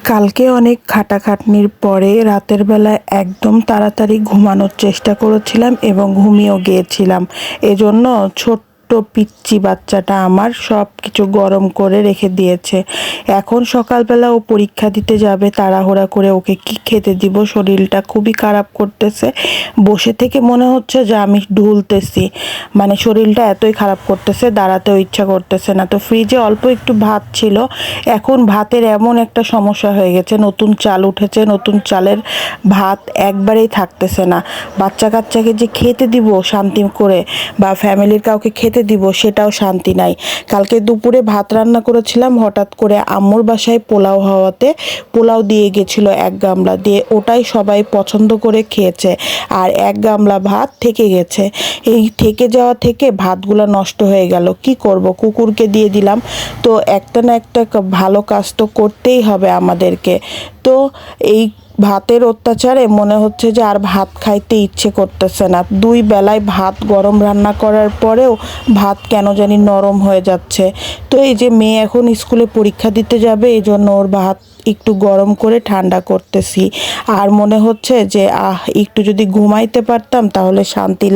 কালকে অনেক খাটাখাটনির পরে রাতের বেলায় একদম তাড়াতাড়ি ঘুমানোর চেষ্টা করেছিলাম এবং ঘুমিয়েও গিয়েছিলাম। এজন্য ছোট্ট পিচ্চি বাচ্চাটা আমার সব কিছু গরম করে রেখে দিয়েছে। এখন সকালবেলা ও পরীক্ষা দিতে যাবে, তাড়াহুড়া করে ওকে কি খেতে দিব, শরীরটা খুবই খারাপ করতেছে। বসে থেকে মনে হচ্ছে যে আমি ঢুলতেছি, মানে শরীরটা এতই খারাপ করতেছে, দাঁড়াতেও ইচ্ছা করতেছে না। তো ফ্রিজে অল্প একটু ভাত ছিল, এখন ভাতের এমন একটা সমস্যা হয়ে গেছে, নতুন চাল উঠেছে, নতুন চালের ভাত একবারেই থাকতেছে না। বাচ্চা কাচ্চাকে যে খেতে দিব শান্তি করে বা ফ্যামিলির কাউকে খেতে দিব সেটাও শান্তি নাই। কালকে দুপুরে ভাত রান্না করেছিলাম, হঠাৎ করে আম্মুর বাসায় পোলাও হওয়াতে পোলাও দিয়ে গেছিলো 1 গামলা, দিয়ে ওটাই সবাই পছন্দ করে খেয়েছে আর 1 গামলা ভাত থেকে গেছে। এই থেকে যাওয়া থেকে ভাতগুলো নষ্ট হয়ে গেল, কি করব, কুকুরকে দিয়ে দিলাম। তো একটা না একটা ভালো কাজ তো করতেই হবে আমাদেরকে। তো এই ভাতের অত্যাচারে মনে হচ্ছে যে আর ভাত খাইতে ইচ্ছে করতেছে না। 2 বেলায় ভাত গরম রান্না করার পরেও ভাত কেন জানি নরম হয়ে যাচ্ছে। তো এই যে মেয়ে এখন স্কুলে পরীক্ষা দিতে যাবে, এই জন্য ওর ভাত একটু গরম করে ঠান্ডা করতেছি। আর মনে হচ্ছে যে একটু যদি ঘুমাইতে পারতাম তাহলে শান্তি